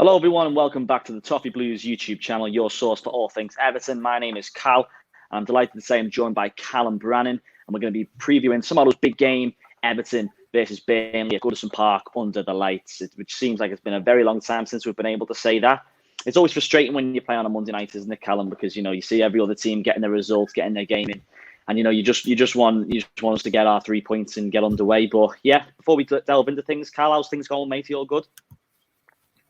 Hello, everyone, and welcome back to the Toffee Blues YouTube channel, your source for all things Everton. My name is Cal, and I'm delighted to say I'm joined by Callum Brannan, and we're going to be previewing some of those big game, Everton versus Burnley at Goodison Park under the lights, which seems like it's been a very long time since we've been able to say that. It's always frustrating when you play on a Monday night, isn't it, Callum? Because you see every other team getting their results, getting their game in, and you just want us to get our 3 points and get underway. But yeah, before we delve into things, Cal, how's things going, mate? You all good?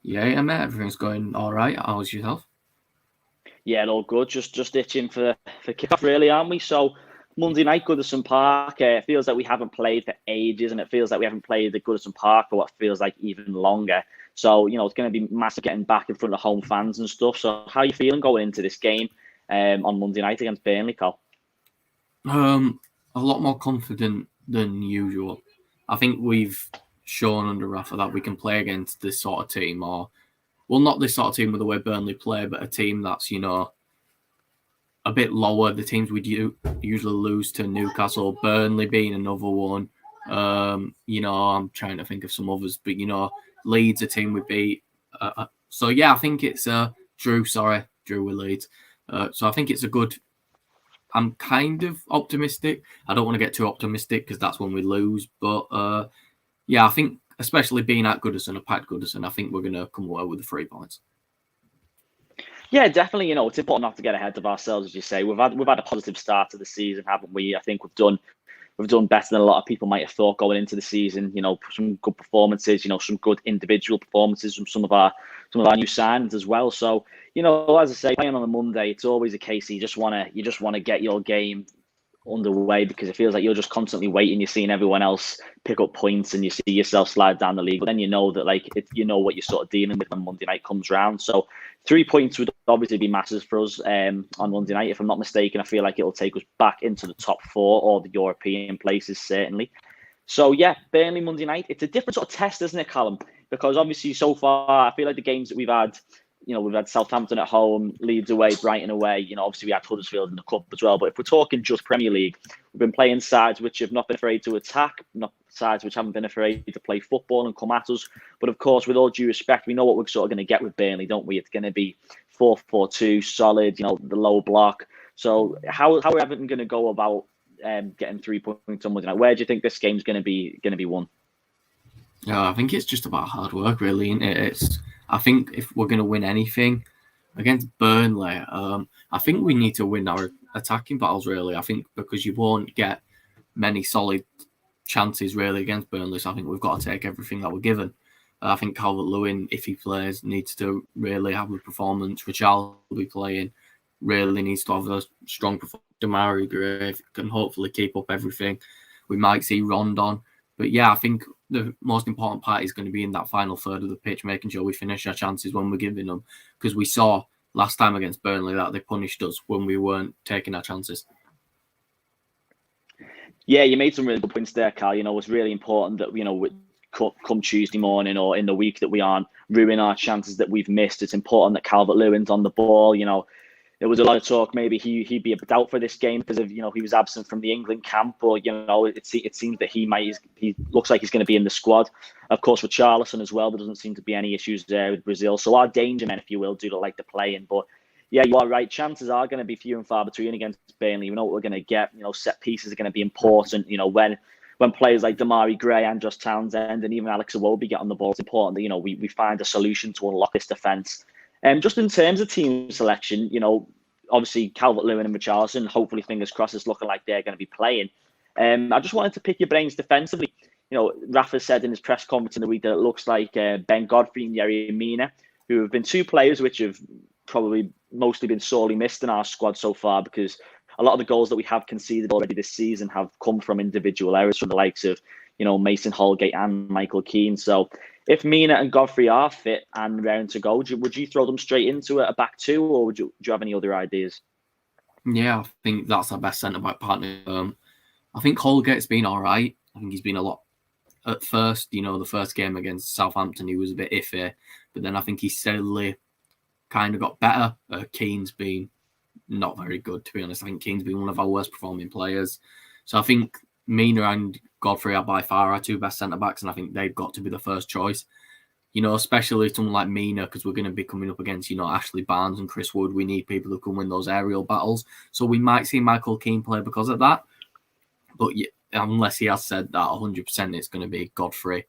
Yeah, mate. Everything's going all right. How's yourself? Yeah, all good. Just itching for kickoff, really, aren't we? So Monday night, Goodison Park. It feels like we haven't played for ages, and it feels like we haven't played at Goodison Park for what feels like even longer. So it's going to be massive getting back in front of home fans and stuff. So how are you feeling going into this game on Monday night against Burnley, Carl? A lot more confident than usual. I think we've shown under Rafa that we can play against this sort of team, not this sort of team with the way Burnley play, but a team that's a bit lower. The teams we usually lose to, Newcastle, Burnley being another one. I'm trying to think of some others, but Leeds, a team we beat. So yeah, I think it's Drew with Leeds. So I think it's a good. I'm kind of optimistic. I don't want to get too optimistic because that's when we lose. But I think especially being at Goodison, a packed Goodison, I think we're going to come away with the 3 points. Yeah, definitely. It's important not to get ahead of ourselves, as you say. We've had a positive start to the season, haven't we? I think we've done better than a lot of people might have thought going into the season. Some good performances. Some good individual performances from some of our new signings as well. So as I say, playing on a Monday, it's always a case you just want to get your game underway because it feels like you're just constantly waiting. You're seeing everyone else pick up points and you see yourself slide down the league. But then you know that what you're sort of dealing with when Monday night comes round. So 3 points would obviously be massive for us on Monday night. If I'm not mistaken, I feel like it'll take us back into the top 4 or the European places, certainly. So yeah, Burnley Monday night. It's a different sort of test, isn't it, Callum? Because obviously so far, I feel like the games that we've had Southampton at home, Leeds away, Brighton away. Obviously we had Huddersfield in the cup as well. But if we're talking just Premier League, we've been playing sides which have not been afraid to attack, not sides which haven't been afraid to play football and come at us. But of course, with all due respect, we know what we're sort of going to get with Burnley, don't we? It's going to be 4-4-2, solid, the low block. So how are Everton going to go about getting 3 points on Monday night? Where do you think this game's going to be won? Yeah, I think it's just about hard work, really. I think if we're going to win anything against Burnley, I think we need to win our attacking battles, really. I think because you won't get many solid chances, really, against Burnley. So I think we've got to take everything that we're given. I think Calvert-Lewin, if he plays, needs to really have a performance. Richarlison will be playing, really needs to have a strong performance. Demarai Gray can hopefully keep up everything. We might see Rondon. But yeah, I think the most important part is going to be in that final third of the pitch, making sure we finish our chances when we're giving them. Because we saw last time against Burnley that they punished us when we weren't taking our chances. Yeah, you made some really good points there, Carl. It's really important that, come Tuesday morning or in the week that we aren't ruining our chances that we've missed. It's important that Calvert-Lewin's on the ball. There was a lot of talk maybe he'd be a doubt for this game because of he was absent from the England camp, or it seems that he looks like he's going to be in the squad. Of course, with Richarlison as well, there doesn't seem to be any issues there with Brazil. So our danger men, if you will, do like to play in. But yeah, you are right. Chances are going to be few and far between against Burnley. We know what we're going to get. Set pieces are going to be important. When players like Demarai Gray, Andros Townsend, and even Alex Iwobi get on the ball, it's important that we find a solution to unlock this defence. Just in terms of team selection, obviously Calvert-Lewin and Richarlison, hopefully fingers crossed, it's looking like they're going to be playing. I just wanted to pick your brains defensively. Rafa said in his press conference in the week that it looks like Ben Godfrey and Yerry Mina, who have been 2 players which have probably mostly been sorely missed in our squad so far, because a lot of the goals that we have conceded already this season have come from individual errors from the likes of, Mason Holgate and Michael Keane. So if Mina and Godfrey are fit and raring to go, would you throw them straight into a back 2, or would you have any other ideas? Yeah, I think that's our best centre-back partner. I think Holgate's been all right. I think he's been a lot at first. The first game against Southampton, he was a bit iffy. But then I think he steadily kind of got better. Keane's been not very good, to be honest. I think Keane's been one of our worst performing players. So I think Mina and Godfrey are by far our 2 best centre-backs, and I think they've got to be the first choice. especially someone like Mina, because we're going to be coming up against, Ashley Barnes and Chris Wood. We need people who can win those aerial battles. So we might see Michael Keane play because of that. But yeah, unless he has said that 100%, it's going to be Godfrey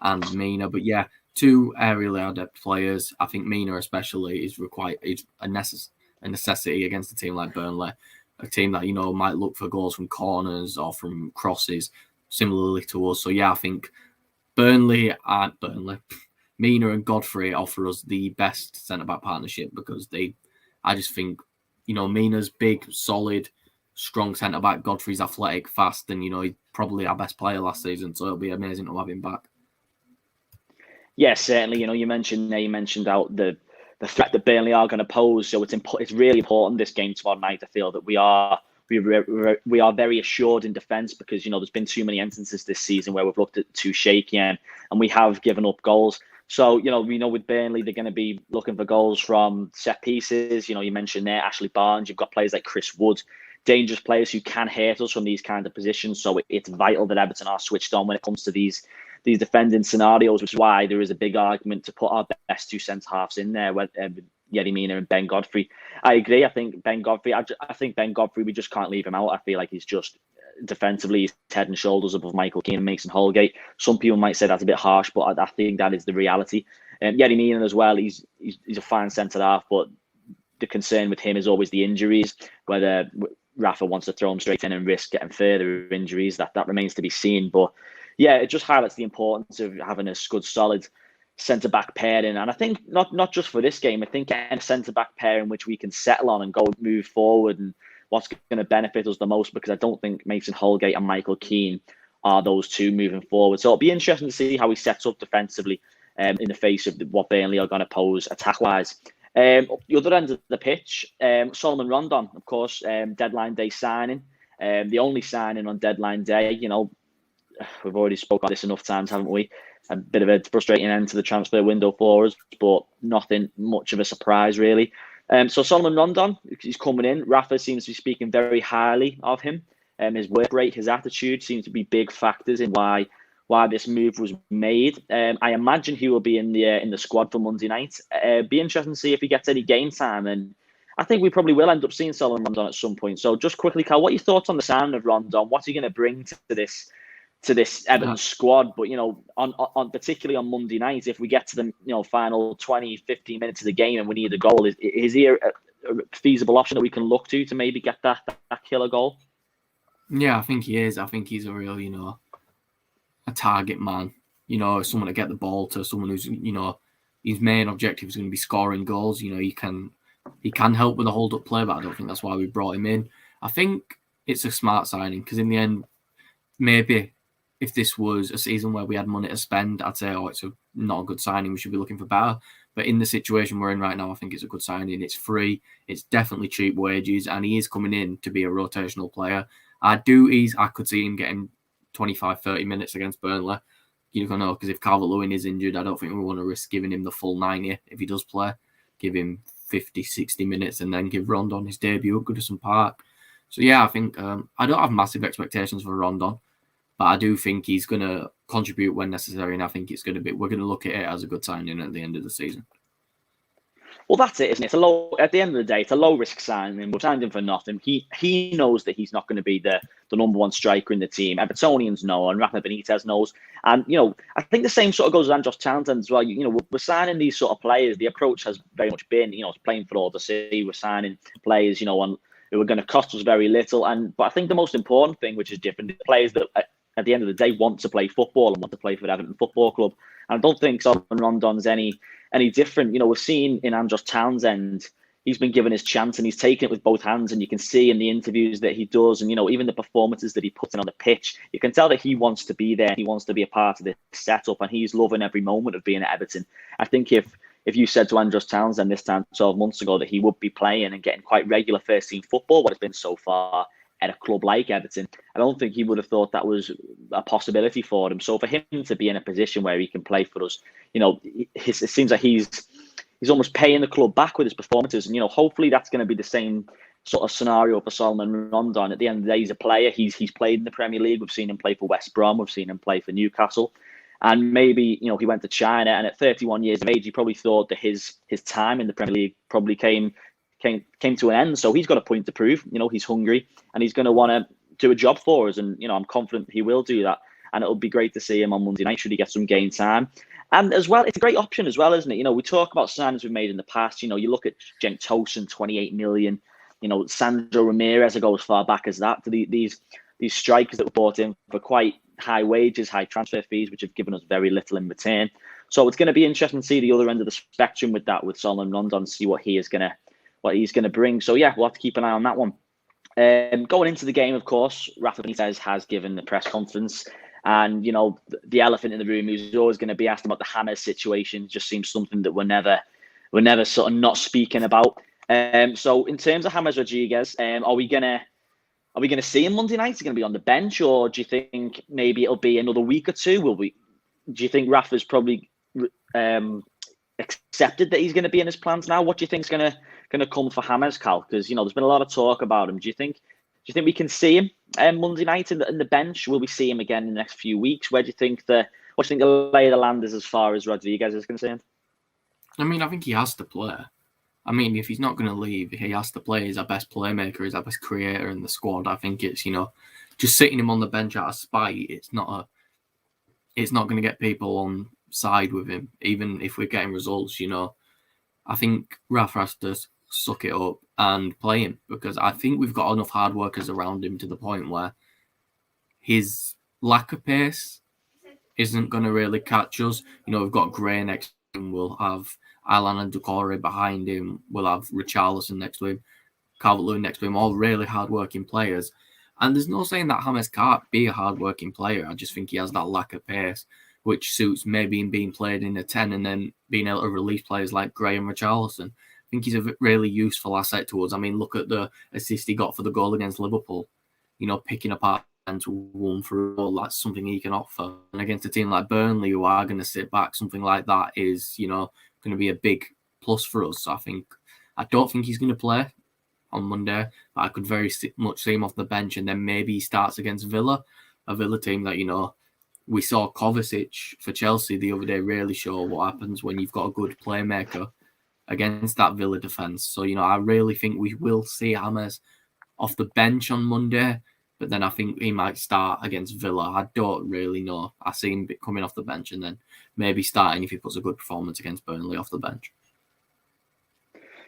and Mina. But yeah, two aerially adept players. I think Mina especially is a necessity against a team like Burnley, a team that, might look for goals from corners or from crosses, similarly to us. So yeah, I think Mina and Godfrey offer us the best centre-back partnership because I just think, Mina's big, solid, strong centre-back. Godfrey's athletic, fast, and, he's probably our best player last season, so it'll be amazing to have him back. Yeah, certainly. You mentioned out the threat that Burnley are going to pose. So it's really important this game tomorrow night. I feel that we are very assured in defence because, there's been too many instances this season where we've looked at too shaky and we have given up goals. So, we know with Burnley, they're going to be looking for goals from set pieces. You mentioned there, Ashley Barnes. You've got players like Chris Wood, dangerous players who can hurt us from these kind of positions. So it's vital that Everton are switched on when it comes to these defending scenarios, which is why there is a big argument to put our best two centre-halves in there, with Yerry Mina and Ben Godfrey. I agree. I think Ben Godfrey, we just can't leave him out. I feel like he's just defensively, he's head and shoulders above Michael Keane and Mason Holgate. Some people might say that's a bit harsh, but I think that is the reality. Yerry Mina as well, he's a fine centre-half, but the concern with him is always the injuries, whether Rafa wants to throw him straight in and risk getting further injuries. That remains to be seen. But yeah, it just highlights the importance of having a good, solid centre-back pairing. And I think not just for this game, I think a centre-back pair in which we can settle on and move forward and what's going to benefit us the most, because I don't think Mason Holgate and Michael Keane are those two moving forward. So it'll be interesting to see how he sets up defensively in the face of what Burnley are going to pose attack-wise. The other end of the pitch, Solomon Rondon, of course, deadline day signing. The only signing on deadline day, we've already spoke about this enough times, haven't we? A bit of a frustrating end to the transfer window for us, but nothing much of a surprise, really. So Solomon Rondon, he's coming in. Rafa seems to be speaking very highly of him. His work rate, his attitude seems to be big factors in why this move was made. I imagine he will be in the squad for Monday night. Be interesting to see if he gets any game time, and I think we probably will end up seeing Solomon Rondon at some point. So just quickly, Cal, what are your thoughts on the sound of Rondon? What's he going to bring to this Everton squad? But on particularly on Monday night, if we get to the final 20, 15 minutes of the game and we need a goal, is he a feasible option that we can look to maybe get that killer goal? Yeah, I think he is. I think he's a real, a target man. Someone to get the ball to, someone who's, his main objective is going to be scoring goals. He can help with the hold-up play, but I don't think that's why we brought him in. I think it's a smart signing because in the end, maybe if this was a season where we had money to spend, I'd say, it's not a good signing. We should be looking for better. But in the situation we're in right now, I think it's a good signing. It's free. It's definitely cheap wages, and he is coming in to be a rotational player. I could see him getting 25, 30 minutes against Burnley. You don't know, because if Calvert-Lewin is injured, I don't think we want to risk giving him the full 90 if he does play. Give him 50, 60 minutes and then give Rondon his debut at Goodison Park. So yeah, I think I don't have massive expectations for Rondon, but I do think he's going to contribute when necessary, and I think we're going to look at it as a good signing at the end of the season. Well, that's it, isn't it? At the end of the day, it's a low-risk signing. We've signed him for nothing. He knows that he's not going to be the number one striker in the team. Evertonians know, and Rafa Benitez knows. And, I think the same sort of goes with Andros Townsend as well. We're signing these sort of players. The approach has very much been, it's playing for all to see. We're signing players, who are going to cost us very little. But I think the most important thing, which is different, the players that at the end of the day want to play football and want to play for Everton Football Club. And I don't think Solomon Rondon's any different. We've seen in Andros Townsend, he's been given his chance and he's taken it with both hands. And you can see in the interviews that he does, and even the performances that he puts in on the pitch, you can tell that he wants to be there. He wants to be a part of this setup, and he's loving every moment of being at Everton. I think if you said to Andros Townsend this time 12 months ago that he would be playing and getting quite regular first team football, what it's been so far at a club like Everton, I don't think he would have thought that was a possibility for him. So for him to be in a position where he can play for us, it seems like he's almost paying the club back with his performances. And, hopefully that's going to be the same sort of scenario for Solomon Rondon. At the end of the day, he's a player. He's played in the Premier League. We've seen him play for West Brom. We've seen him play for Newcastle. And maybe, he went to China, and at 31 years of age, he probably thought that his time in the Premier League probably came to an end. So he's got a point to prove. He's hungry, and he's going to want to do a job for us. And, I'm confident he will do that. And it'll be great to see him on Monday night should he get some game time. And as well, it's a great option as well, isn't it? We talk about signings we've made in the past. You look at Cenk Tosun, 28 million. Sandro Ramirez, I go as far back as that. These strikers that were brought in for quite high wages, high transfer fees, which have given us very little in return. So it's going to be interesting to see the other end of the spectrum with that, with Solomon Rondon, see what he's going to bring. So yeah, we'll have to keep an eye on that one. Going into the game, of course, Rafa Benitez has given the press conference, and the elephant in the room is always going to be asked about the James situation. Just seems something that we're never sort of not speaking about. So in terms of James Rodriguez, are we gonna see him Monday night? Is he gonna be on the bench, or do you think maybe it'll be another week or two? Do you think Rafa's probably accepted that he's going to be in his plans now? What do you think is going to come for James, Cal? Because there's been a lot of talk about him. Do you think we can see him Monday night in the bench? Will we see him again in the next few weeks? What do you think the lay of the land is as far as Rodriguez is concerned? I mean, I think he has to play. I mean, if he's not going to leave, he has to play. He's our best playmaker. He's our best creator in the squad. I think it's, just sitting him on the bench out of spite. It's not going to get people on side with him, even if we're getting results. I think Rafa has to suck it up and play him, because I think we've got enough hard workers around him to the point where his lack of pace isn't going to really catch us. We've got Gray next to him. We'll have Alan and Doucouré behind him. We'll have Richarlison next to him, Calvert-Lewin next to him, all really hard-working players. And there's no saying that James can't be a hard-working player. I just think he has that lack of pace, which suits maybe him being played in a 10 and then being able to release players like Gray and Richarlison. I think he's a really useful asset to us. I mean, look at the assist he got for the goal against Liverpool. Picking apart and to 1 for all, that's something he can offer. And against a team like Burnley, who are going to sit back, something like that is, going to be a big plus for us. So I don't think he's going to play on Monday, but I could very much see him off the bench, and then maybe he starts against Villa, a Villa team that, we saw Kovacic for Chelsea the other day really show what happens when you've got a good playmaker against that Villa defence. So, I really think we will see James off the bench on Monday, but then I think he might start against Villa. I don't really know. I see him coming off the bench and then maybe starting if he puts a good performance against Burnley off the bench.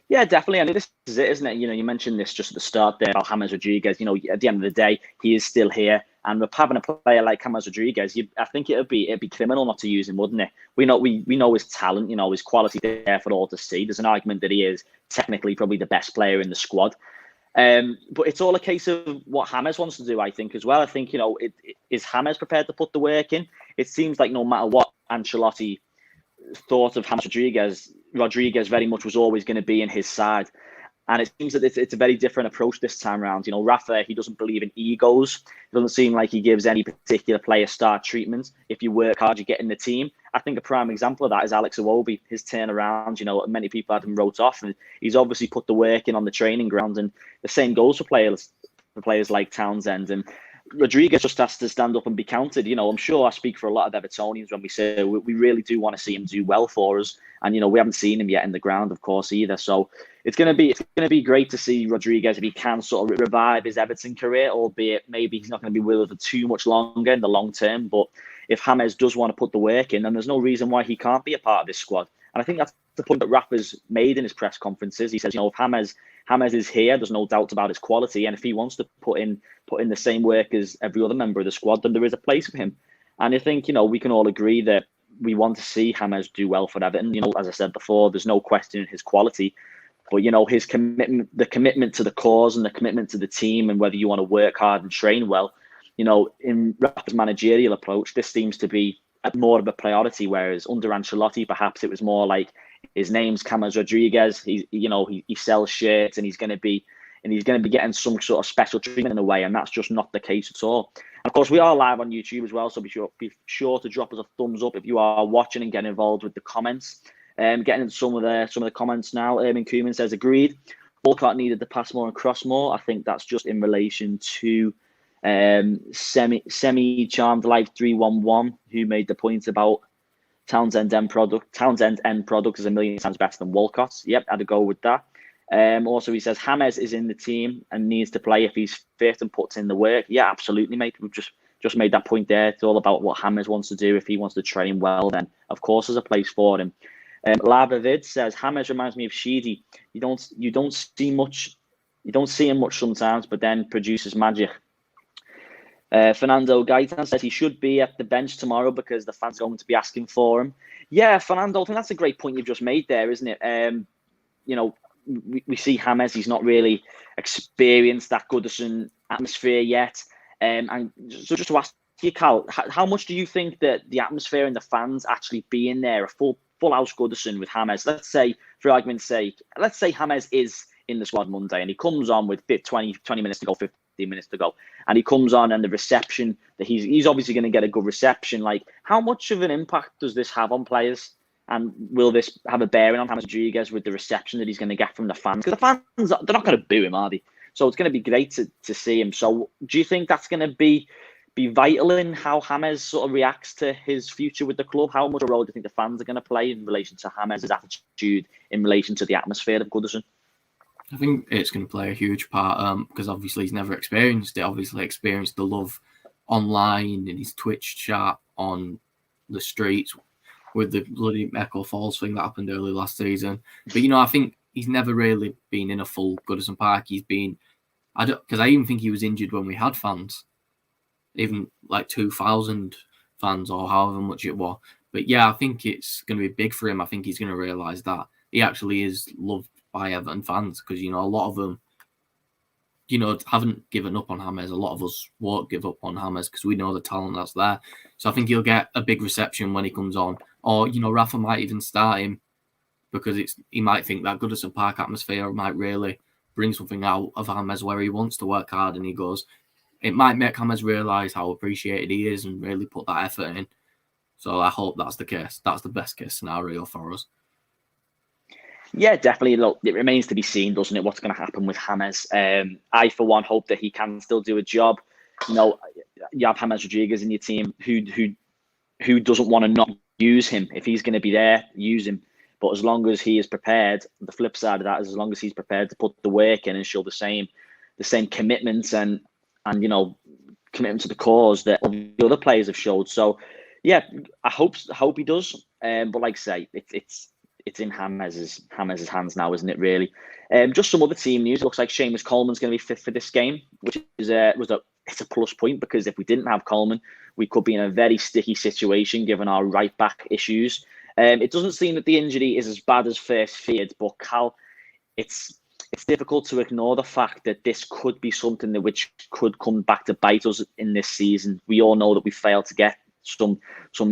Yeah, definitely. I mean, this is it, isn't it? You mentioned this just at the start there about James Rodriguez. At the end of the day, he is still here. And with having a player like James Rodriguez, I think it'd be criminal not to use him, wouldn't it? We know his talent, his quality there for all to see. There's an argument that he is technically probably the best player in the squad. But it's all a case of what James wants to do, I think, as well. I think, is James prepared to put the work in? It seems like no matter what Ancelotti thought of James Rodriguez very much was always going to be in his side. And it seems that it's a very different approach this time around. Rafa, he doesn't believe in egos. It doesn't seem like he gives any particular player star treatment. If you work hard, you get in the team. I think a prime example of that is Alex Iwobi, his turnaround. Many people had him wrote off, and he's obviously put the work in on the training ground. And the same goes for players like Townsend. And Rodriguez just has to stand up and be counted. I'm sure I speak for a lot of Evertonians when we say we really do want to see him do well for us. And, we haven't seen him yet in the ground, of course, either. So it's going to be great to see Rodriguez if he can sort of revive his Everton career, albeit maybe he's not going to be with us for too much longer in the long term. But if James does want to put the work in, then there's no reason why he can't be a part of this squad. And I think that's the point that Rafa's made in his press conferences. He says, if James is here, there's no doubt about his quality. And if he wants to put in the same work as every other member of the squad, then there is a place for him. And I think, we can all agree that we want to see James do well for Everton. As I said before, there's no question in his quality. But, his commitment, the commitment to the cause and the commitment to the team, and whether you want to work hard and train well, in Rafa's managerial approach, this seems to be more of a priority. Whereas under Ancelotti, perhaps it was more like his name's James Rodriguez. He sells shirts, and he's going to be getting some sort of special treatment in a way, and that's just not the case at all. And of course, we are live on YouTube as well, so be sure to drop us a thumbs up if you are watching and get involved with the comments. Getting into some of the comments now. Ermin Koeman says, agreed. Walcott needed to pass more and cross more. I think that's just in relation to Semi Charmed Life 311, who made the point about Townsend end product is a million times better than Walcott's. Yep, I'd go with that. Also, he says James is in the team and needs to play if he's fit and puts in the work. Yeah, absolutely, mate. We've just made that point there. It's all about what James wants to do. If he wants to train well, then of course there's a place for him. Lava Vid says James reminds me of Sheedy. You don't see him much sometimes, but then produces magic. Fernando Gaitan says he should be at the bench tomorrow because the fans are going to be asking for him. Yeah, Fernando, I think that's a great point you've just made there, isn't it? We see James, he's not really experienced that Goodison atmosphere yet. And so just to ask you, Cal, how much do you think that the atmosphere and the fans actually being there, a full house Goodison with James, let's say, for argument's sake, let's say James is in the squad Monday and he comes on with 20 minutes to go, 15 minutes to go, and he comes on and the reception, that he's obviously going to get a good reception. Like, how much of an impact does this have on players? And will this have a bearing on James Rodriguez with the reception that he's going to get from the fans? Because the fans, they're not going to boo him, are they? So it's going to be great to see him. So do you think that's going to be vital in how James sort of reacts to his future with the club? How much a role do you think the fans are going to play in relation to James' attitude, in relation to the atmosphere of Goodison? I think it's going to play a huge part because obviously he's never experienced it. Obviously experienced the love online in his Twitch chat on the streets with the bloody Echo Falls thing that happened early last season. But, I think he's never really been in a full Goodison Park. He's been, because I even think he was injured when we had fans, even like 2,000 fans or however much it was. But yeah, I think it's going to be big for him. I think he's going to realise that he actually is loved by Everton fans because, a lot of them, haven't given up on James. A lot of us won't give up on James because we know the talent that's there. So I think he'll get a big reception when he comes on. Or, Rafa might even start him because he might think that Goodison Park atmosphere might really bring something out of James where he wants to work hard and he goes. It might make James realise how appreciated he is and really put that effort in. So I hope that's the case. That's the best case scenario for us. Yeah, definitely. Look, it remains to be seen, doesn't it, what's going to happen with James. I, for one, hope that he can still do a job. You have James Rodriguez in your team who doesn't want to not use him. If he's going to be there, use him. But as long as he is prepared, the flip side of that is as long as he's prepared to put the work in and show the same commitment and commitment to the cause that the other players have showed. So, yeah, I hope he does. But like I say, it's in James' hands now, isn't it, really? Just some other team news. It looks like Seamus Coleman's going to be fit for this game, which is it's a plus point because if we didn't have Coleman, we could be in a very sticky situation given our right back issues. It doesn't seem that the injury is as bad as first feared, but Cal, it's difficult to ignore the fact that this could be something which could come back to bite us in this season. We all know that we failed to get some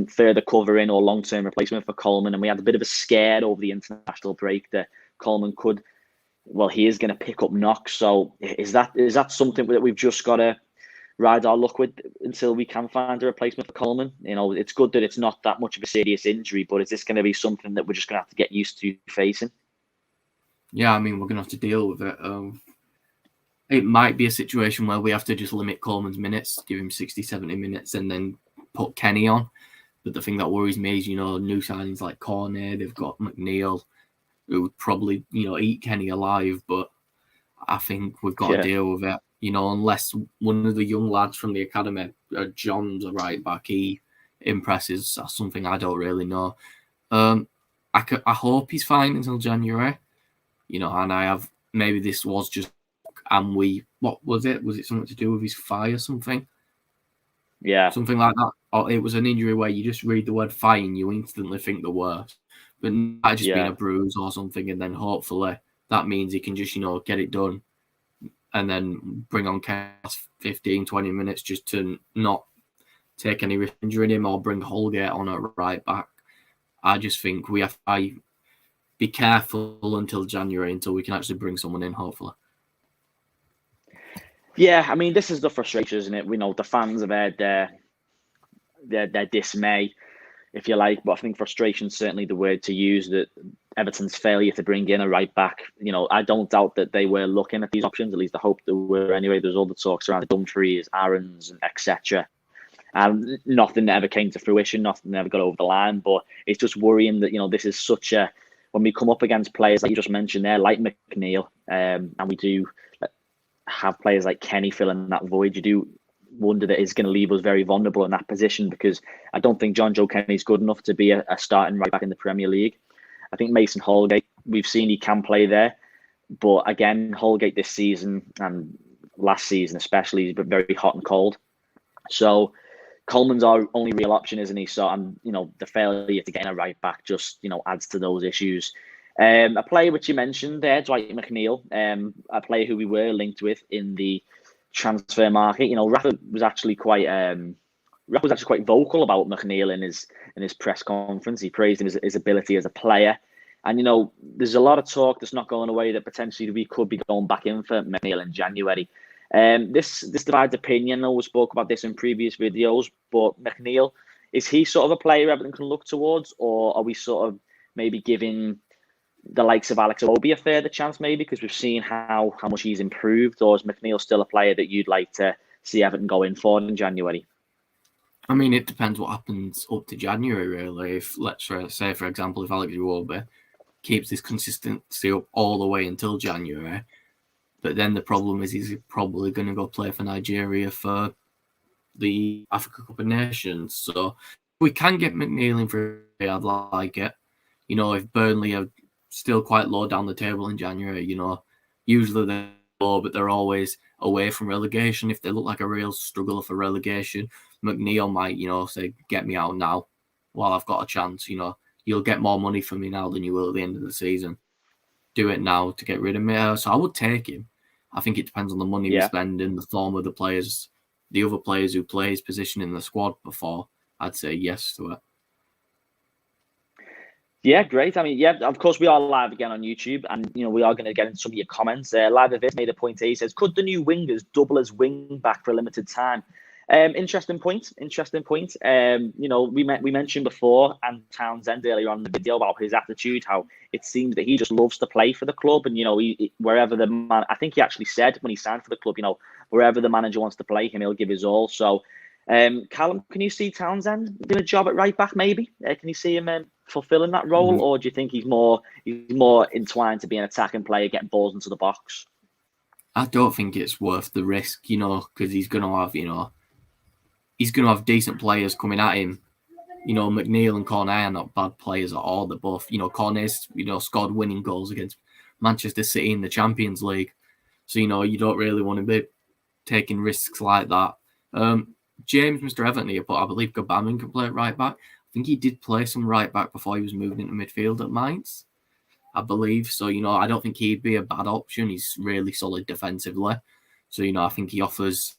further covering or long-term replacement for Coleman, and we had a bit of a scare over the international break that Coleman he is going to pick up knocks. So is that something that we've just got to ride our luck with until we can find a replacement for Coleman? It's good that it's not that much of a serious injury, but is this going to be something that we're just going to have to get used to facing? Yeah, we're going to have to deal with it. It might be a situation where we have to just limit Coleman's minutes, give him 60, 70 minutes, and then put Kenny on. But the thing that worries me is, new signings like Cornet, they've got McNeil, who would probably, eat Kenny alive. But I think we've got to deal with it. Unless one of the young lads from the academy, John's a right back, he impresses. That's something I don't really know. I hope he's fine until January. And I have, maybe this was just, what was it? Was it something to do with his thigh or something? Yeah. Something like that. Or it was an injury where you just read the word thigh and you instantly think the worst. But it might just been a bruise or something, and then hopefully that means he can just, get it done and then bring on 15, 20 minutes just to not take any risk injuring him or bring Holgate on at right back. I just think we have to be careful until January, until we can actually bring someone in, hopefully. Yeah, this is the frustration, isn't it? We know the fans have had their dismay, if you like, but I think frustration is certainly the word to use, that Everton's failure to bring in a right back. I don't doubt that they were looking at these options. At least I hope they were anyway. There's all the talks around Dumfries, Aarons, and etc. And nothing ever came to fruition. Nothing ever got over the line. But it's just worrying that this is such a, when we come up against players like you just mentioned there, like McNeil, and we do have players like Kenny filling that void, you do wonder that it's going to leave us very vulnerable in that position, because I don't think John Joe Kenny is good enough to be a starting right back in the Premier League. I think Mason Holgate, we've seen he can play there, but again, Holgate this season and last season especially, he's been very hot and cold. So Coleman's our only real option, isn't he? So the failure to get in a right back just adds to those issues. A player which you mentioned there, Dwight McNeil, a player who we were linked with in the transfer market. Rafa was actually quite vocal about McNeil in his press conference. He praised his ability as a player, and there's a lot of talk that's not going away that potentially we could be going back in for McNeil in January. This divides opinion. I always spoke about this in previous videos, but McNeil, is he sort of a player Everton can look towards, or are we sort of maybe giving the likes of Alex Iwobi a further chance, maybe, because we've seen how much he's improved? Or is McNeil still a player that you'd like to see Everton go in for in January? I mean, it depends what happens up to January, really. If, let's say, for example, if Alex Iwobi keeps this consistency up all the way until January, but then the problem is he's probably going to go play for Nigeria for the Africa Cup of Nations. So if we can get McNeil in for I'd like it. If Burnley are still quite low down the table in January, usually they're low, but they're always away from relegation. If they look like a real struggler for relegation, McNeil might, say, get me out now while I've got a chance. You'll get more money from me now than you will at the end of the season. Do it now to get rid of me. So I would take him. I think it depends on the money we spend and the form of the players, the other players who play his position in the squad before. I'd say yes to it. Yeah, great. I mean, of course, we are live again on YouTube, and we are going to get into some of your comments. Live Avis made a point here. He says, could the new wingers double as wing back for a limited time? Interesting point. We mentioned before, and Townsend earlier on in the video, about his attitude, how it seems that he just loves to play for the club, and wherever the man, I think he actually said when he signed for the club, wherever the manager wants to play him, he'll give his all. So, Callum, can you see Townsend doing a job at right back? Maybe can you see him fulfilling that role, or do you think he's more entwined to be an attacking player, getting balls into the box? I don't think it's worth the risk, because he's going to have, he's going to have decent players coming at him. McNeil and Cornet are not bad players at all. They're both, Cornet's, scored winning goals against Manchester City in the Champions League. So, you don't really want to be taking risks like that. James, Mr. Everton here, but I believe Gabamin can play at right back. I think he did play some right back before he was moved into midfield at Mainz, I believe. So, I don't think he'd be a bad option. He's really solid defensively. So, I think he offers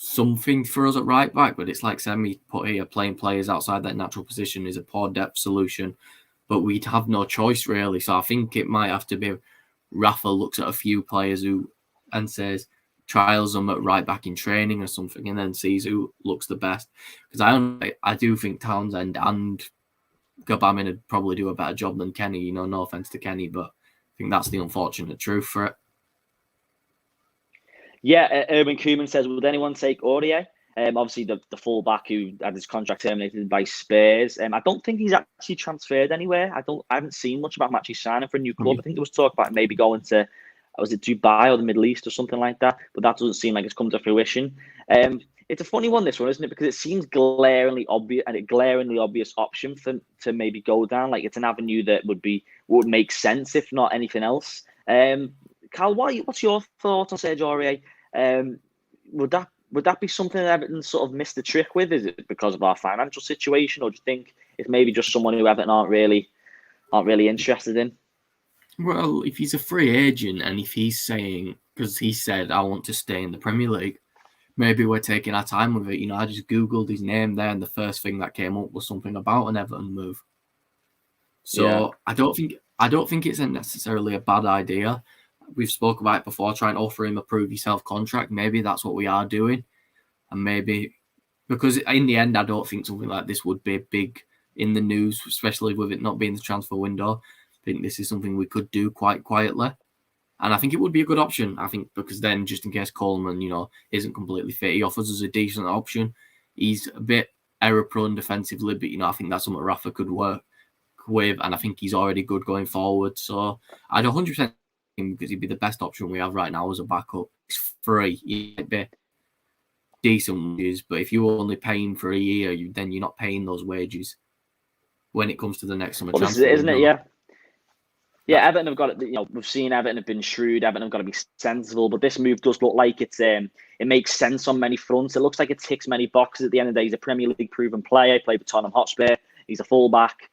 something for us at right back, but it's like Sammy put here, playing players outside that natural position is a poor depth solution, but we'd have no choice really. So I think it might have to be Rafa looks at a few players and says, trials them at right back in training or something, and then sees who looks the best. Because I do think Townsend and Gabamin would probably do a better job than Kenny, no offense to Kenny, but I think that's the unfortunate truth for it. Yeah, Urban Koeman says, would anyone take Aurier? Obviously, the fullback who had his contract terminated by Spurs. I don't think he's actually transferred anywhere. I haven't seen much about him actually signing for a new club. I think there was talk about maybe going to, was it Dubai or the Middle East or something like that? But that doesn't seem like it's come to fruition. It's a funny one, this one, isn't it? Because it seems glaringly obvious option to maybe go down. Like, it's an avenue that would make sense if not anything else. Cal, what's your thoughts on Serge Aurier? Would that be something that Everton sort of missed the trick with? Is it because of our financial situation, or do you think it's maybe just someone who Everton aren't really interested in? Well, if he's a free agent and if he's saying, because he said, I want to stay in the Premier League, maybe we're taking our time with it. I just Googled his name there, and the first thing that came up was something about an Everton move. So yeah. I don't think it's necessarily a bad idea. We've spoke about it before, trying to offer him a prove yourself contract. Maybe that's what we are doing. And maybe, because in the end, I don't think something like this would be big in the news, especially with it not being the transfer window. I think this is something we could do quite quietly. And I think it would be a good option. I think because then, just in case Coleman, isn't completely fit, he offers us a decent option. He's a bit error-prone defensively, but I think that's something Rafa could work with, and I think he's already good going forward. So I'd 100% him because he'd be the best option we have right now as a backup. He's free. He might be decent wages, but if you're only paying for a year, then you're not paying those wages when it comes to the next summer transfer. This is it, isn't it? Yeah. Yeah, Everton have got it. We've seen Everton have been shrewd. Everton have got to be sensible, but this move does look like it makes sense on many fronts. It looks like it ticks many boxes. At the end of the day, he's a Premier League proven player. Played for Tottenham Hotspur. He's a fullback.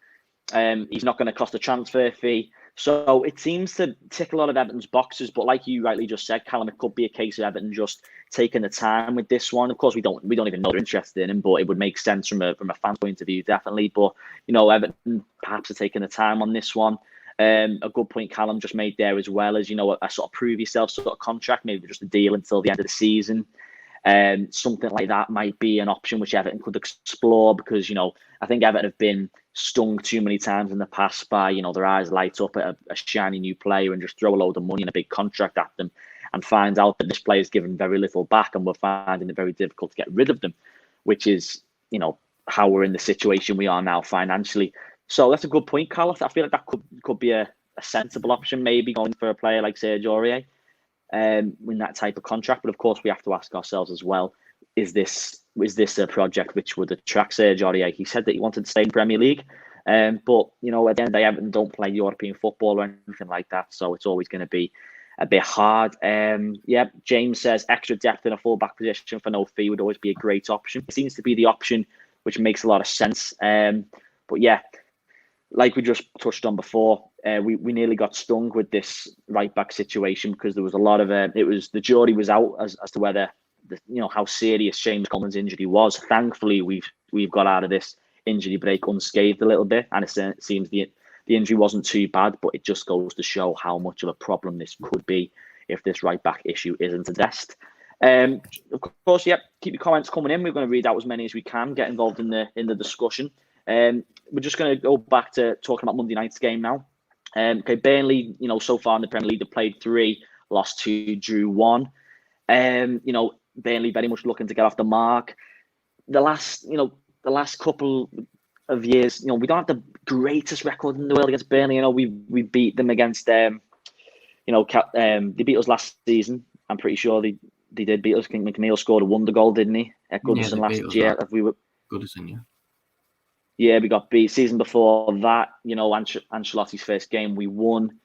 He's not going to cost a transfer fee. So it seems to tick a lot of Everton's boxes. But like you rightly just said, Callum, it could be a case of Everton just taking the time with this one. Of course, we don't even know they're interested in him, but it would make sense from a fan point of view, definitely. But Everton perhaps are taking the time on this one. A good point Callum just made there as well as, a sort of prove yourself sort of contract, maybe just a deal until the end of the season. Something like that might be an option which Everton could explore because, I think Everton have been stung too many times in the past by, their eyes light up at a shiny new player and just throw a load of money and a big contract at them and find out that this player's given very little back and we're finding it very difficult to get rid of them, which is, how we're in the situation we are now financially. So that's a good point, Carlos. I feel like that could be a sensible option, maybe going for a player like Serge Aurier in that type of contract. But of course, we have to ask ourselves as well: is this a project which would attract Serge Aurier? He said that he wanted to stay in Premier League, but at the end of the day, Everton don't play European football or anything like that, so it's always going to be a bit hard. James says extra depth in a full-back position for no fee would always be a great option. It seems to be the option which makes a lot of sense. But yeah. Like we just touched on before, we nearly got stung with this right back situation because there was a lot of the jury was out as to whether how serious James Coleman's injury was. Thankfully, we've got out of this injury break unscathed a little bit, and it seems the injury wasn't too bad. But it just goes to show how much of a problem this could be if this right back issue isn't addressed. Of course, keep your comments coming in. We're going to read out as many as we can. Get involved in the discussion. We're just going to go back to talking about Monday night's game now. Burnley, so far in the Premier League, they've played 3, lost 2, drew 1. Burnley very much looking to get off the mark. The last couple of years, we don't have the greatest record in the world against Burnley. We beat them against, they beat us last season. I'm pretty sure they did beat us. I think McNeil scored a wonder goal, didn't he? At Goodison last year. Goodison, yeah. Yeah, we got beat. Season before that, Ancelotti's first game, we won.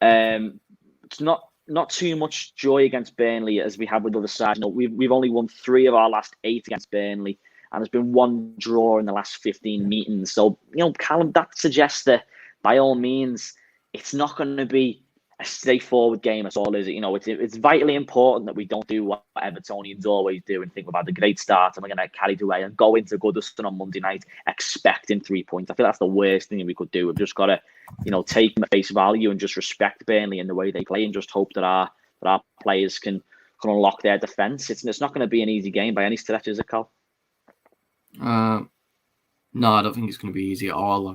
It's not too much joy against Burnley as we have with other sides. We've only won 3 of our last 8 against Burnley, and there's been 1 draw in the last 15 meetings. So, Callum, that suggests that by all means, it's not going to be a straightforward game at all, is it? It's vitally important that we don't do what Evertonians always do and think we've had a great start and we're going to get carried away and go into Goodison on Monday night expecting 3 points. I feel that's the worst thing we could do. We've just got to, take them at face value and just respect Burnley in the way they play and just hope that our players can unlock their defence. It's not going to be an easy game by any stretch, is it, Cal? No, I don't think it's going to be easy at all.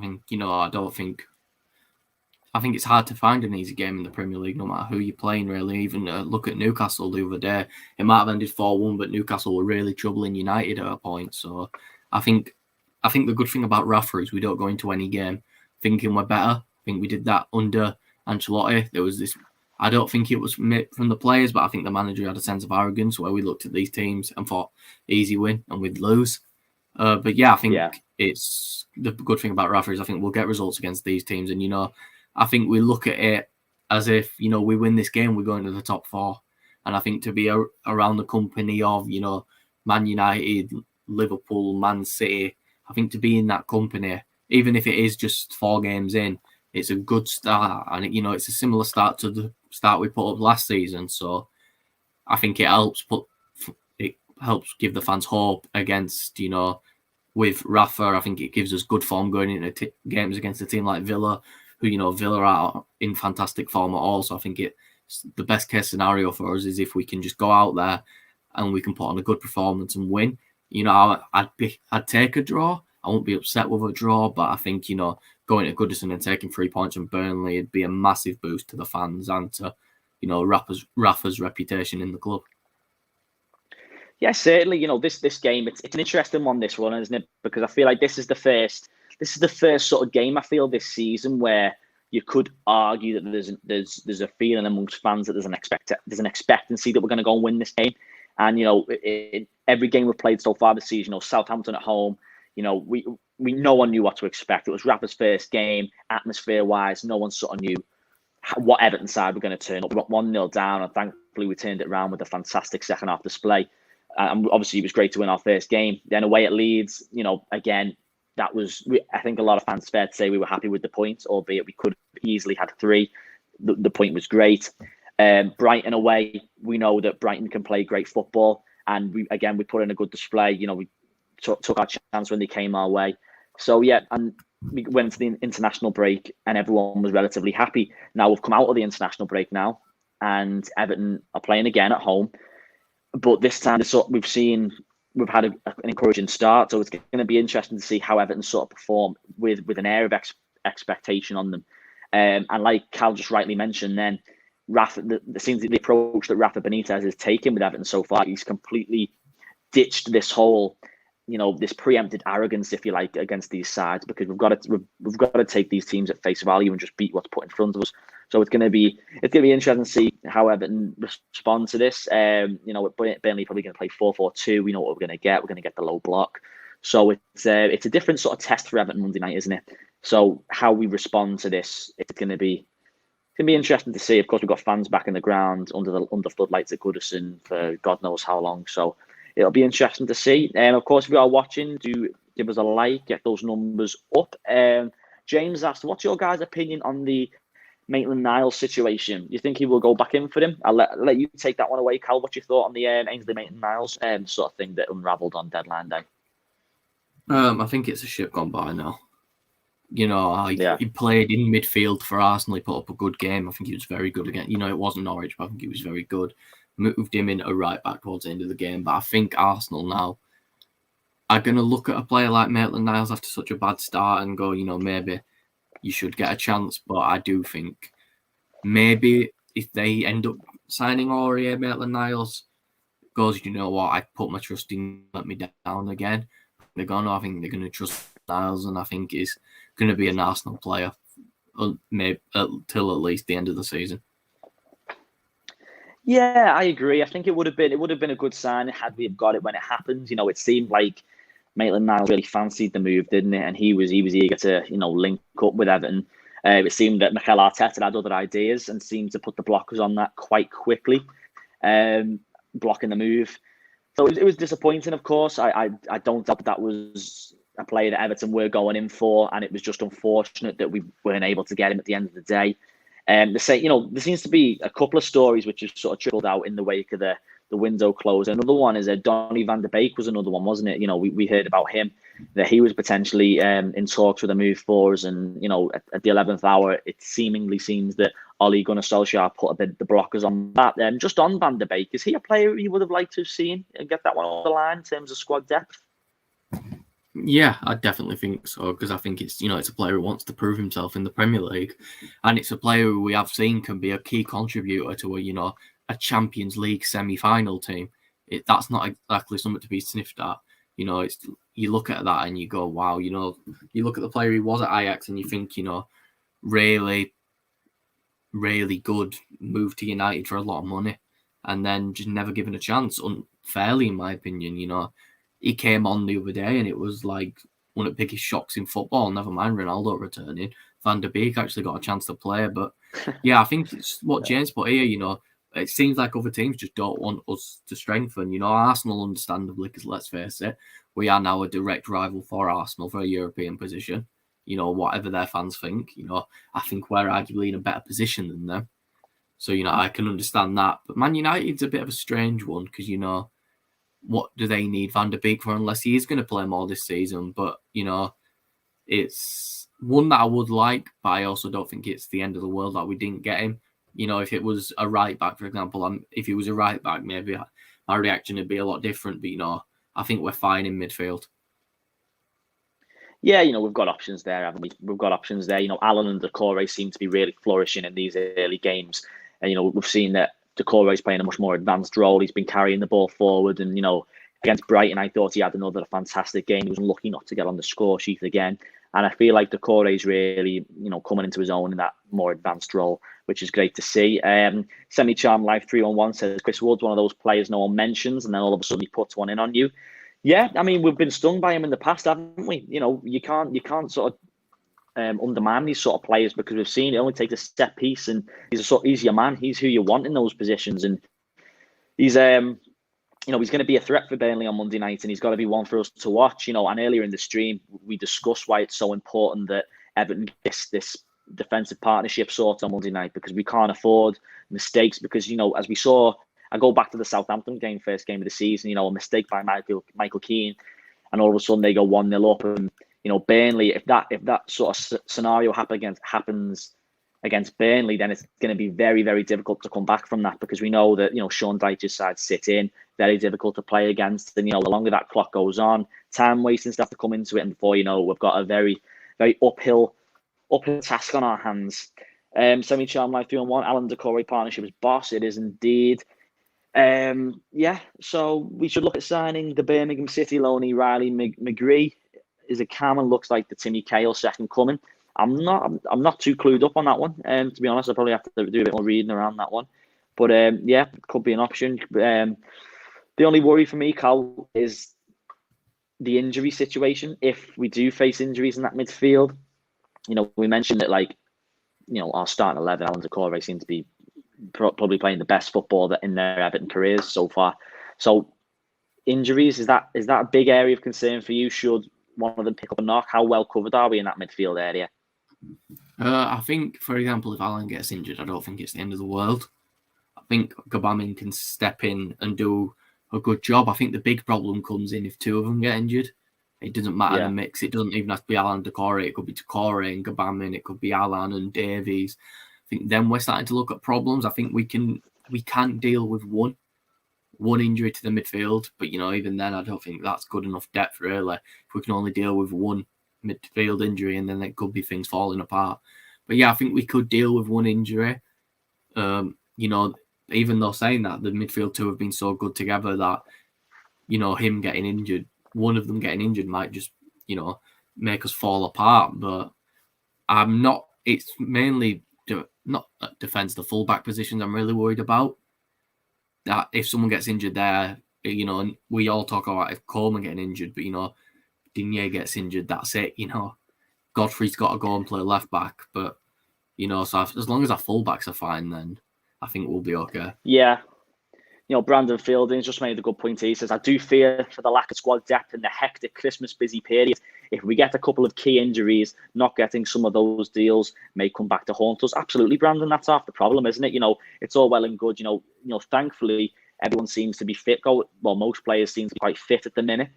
I think it's hard to find an easy game in the Premier League, no matter who you're playing, really. Even look at Newcastle the other day. It might have ended 4-1, but Newcastle were really troubling United at a point. So I think the good thing about Rafa is we don't go into any game thinking we're better. I think we did that under Ancelotti. There was this, I don't think it was from the players, but I think the manager had a sense of arrogance where we looked at these teams and thought, easy win, and we'd lose. But yeah, I think it's the good thing about Rafa is I think we'll get results against these teams. And, I think we look at it as if, we win this game, we're going to the top 4. And I think to be around the company of, Man United, Liverpool, Man City, I think to be in that company, even if it is just 4 games in, it's a good start. And, it's a similar start to the start we put up last season. So I think it helps give the fans hope against, with Rafa. I think it gives us good form going into games against a team like Villa, who, Villa are in fantastic form at all. So I think it's the best case scenario for us is if we can just go out there and we can put on a good performance and win. I'd take a draw. I won't be upset with a draw, but I think, going to Goodison and taking 3 points from Burnley would be a massive boost to the fans and to, Rafa's reputation in the club. Yeah, certainly. This game, it's an interesting one, this one, isn't it? Because I feel like this is the first sort of game I feel this season where you could argue that there's a feeling amongst fans that there's an expectancy that we're going to go and win this game. And every game we've played so far this season, Southampton at home, we no one knew what to expect. It was Rafa's first game, atmosphere wise, no one sort of knew what Everton side were going to turn up. We got 1-0 down, and thankfully we turned it around with a fantastic second half display. And obviously, it was great to win our first game. Then away at Leeds, again, that was, I think a lot of fans, fair to say, we were happy with the points, albeit we could have easily had 3. The point was great. Brighton away, we know that Brighton can play great football. And we put in a good display. We took our chance when they came our way. So, yeah, and we went to the international break and everyone was relatively happy. Now we've come out of the international break now and Everton are playing again at home. But this time, we've had an encouraging start, so it's going to be interesting to see how Everton sort of perform with an air of expectation on them. And like Cal just rightly mentioned, then Rafa, the approach that Rafa Benitez has taken with Everton so far, he's completely ditched this whole, this preempted arrogance, if you like, against these sides, because we've got to take these teams at face value and just beat what's put in front of us. So it's going to be interesting to see how Everton respond to this. Burnley probably going to play 4-4-2. We know what we're going to get. We're going to get the low block. So it's a different sort of test for Everton Monday night, isn't it? So how we respond to this, it's going to be interesting to see. Of course, we've got fans back in the ground under floodlights at Goodison for God knows how long. So it'll be interesting to see. Of course, if you are watching, do give us a like, get those numbers up. James asked, what's your guys' opinion on the Maitland-Niles situation? You think he will go back in for him? I'll let you take that one away, Cal. What's your thought on the Ainsley Maitland-Niles sort of thing that unravelled on deadline day? I think it's a ship gone by now. He played in midfield for Arsenal. He put up a good game. I think he was very good again. It wasn't Norwich, but I think he was very good. Moved him in a right back towards the end of the game. But I think Arsenal now are going to look at a player like Maitland-Niles after such a bad start and go, maybe you should get a chance. But I do think maybe if they end up signing Aurier, Maitland-Niles goes, I put my trust in, let me down again. They're going to, I think they're going to trust Niles, and I think he's going to be an Arsenal player maybe till at least the end of the season. Yeah, I agree. I think it would have been a good sign had we have got it when it happened. It seemed like Maitland-Niles really fancied the move, didn't it? And he was eager to link up with Everton. It seemed that Mikel Arteta had other ideas and seemed to put the blockers on that quite quickly, blocking the move. So it was disappointing, of course. I don't doubt that was a player that Everton were going in for, and it was just unfortunate that we weren't able to get him at the end of the day. There seems to be a couple of stories which have sort of trickled out in the wake of the window close. Another one is Donny van de Beek was another one, wasn't it? We heard about him, that he was potentially in talks with a move for us. And, at the 11th hour, it seemingly seems that Ole Gunnar Solskjaer put a bit of the blockers on that. Just on Van de Beek, is he a player you would have liked to have seen and get that one on the line in terms of squad depth? Yeah, I definitely think so, because I think it's a player who wants to prove himself in the Premier League, and it's a player who we have seen can be a key contributor to a Champions League semi-final team. That's not exactly something to be sniffed at. You look at that and you go, wow. You look at the player he was at Ajax and you think, really, really good, moved to United for a lot of money, and then just never given a chance, unfairly in my opinion. He came on the other day and it was like one of the biggest shocks in football. Never mind Ronaldo returning. Van der Beek actually got a chance to play. But yeah, I think it's what James put here, it seems like other teams just don't want us to strengthen. Arsenal, understandably, because let's face it, we are now a direct rival for Arsenal for a European position. Whatever their fans think, I think we're arguably in a better position than them. So, I can understand that. But Man United's a bit of a strange one because, what do they need Van der Beek for unless he is going to play more this season? But, it's one that I would like, but I also don't think it's the end of the world that we didn't get him. If it was a right back, for example, if he was a right back, maybe my reaction would be a lot different. But, I think we're fine in midfield. Yeah, we've got options there, haven't we? We've got options there. Alan and Decore seem to be really flourishing in these early games. And, we've seen that Decore is playing a much more advanced role. He's been carrying the ball forward. And, against Brighton, I thought he had another fantastic game. He was unlucky not to get on the score sheet again. And I feel like Decore is really, coming into his own in that more advanced role, which is great to see. Semi-Charm Life 311 says Chris Wood's one of those players no one mentions, and then all of a sudden he puts one in on you. Yeah, I mean, we've been stung by him in the past, haven't we? You can't sort of undermine these sort of players, because we've seen it only takes a set piece, and he's your man. He's who you want in those positions, and he's he's going to be a threat for Burnley on Monday night, and he's got to be one for us to watch. And earlier in the stream we discussed why it's so important that Everton gets this defensive partnership sorted on Monday night, because we can't afford mistakes. Because as we saw. I go back to the Southampton game, first game of the season, a mistake by Michael Keane, and all of a sudden they go 1-0 up. And, Burnley, if that sort of scenario happens against Burnley, then it's going to be very, very difficult to come back from that, because we know that, Sean Dyche's side sit in, very difficult to play against. And, the longer that clock goes on, time wasting stuff to come into it. And before you know, we've got a very, very uphill task on our hands. Semi-Charm Life 3-1, Alan Decore partnership is boss. It is indeed. So we should look at signing the Birmingham City loanee Riley McGree. Is a Cameron looks like the Timmy Cahill second coming. I'm not too clued up on that one. To be honest, I probably have to do a bit more reading around that one. But it could be an option. The only worry for me, Cal, is the injury situation. If we do face injuries in that midfield, we mentioned that our starting 11, Alan Decore seems to be probably playing the best football in their Everton careers so far. So injuries, is that a big area of concern for you? Should one of them pick up a knock? How well covered are we in that midfield area? I think, for example, if Alan gets injured, I don't think it's the end of the world. I think Gabamin can step in and do a good job. I think the big problem comes in if two of them get injured. It doesn't matter the mix. It doesn't even have to be Alan Decore. It could be Decore and Gabamin. It could be Alan and Davies. I think then we're starting to look at problems. I think we can deal with one injury to the midfield, but even then, I don't think that's good enough depth really. If we can only deal with one midfield injury, and then it could be things falling apart. But yeah, I think we could deal with one injury. Even though saying that, the midfield two have been so good together that him getting injured, one of them getting injured might just make us fall apart. But I'm not. It's mainly not defense, the fullback positions I'm really worried about. That if someone gets injured there, and we all talk about if Coleman getting injured, but Digne gets injured, that's it. Godfrey's got to go and play left back, but so as long as our fullbacks are fine, then I think we'll be okay. Yeah. Brandon Fielding's just made a good point. He says, I do fear for the lack of squad depth in the hectic Christmas busy period. If we get a couple of key injuries, not getting some of those deals may come back to haunt us. Absolutely, Brandon. That's half the problem, isn't it? It's all well and good. Thankfully, everyone seems to be fit. Most players seem to be quite fit at the minute.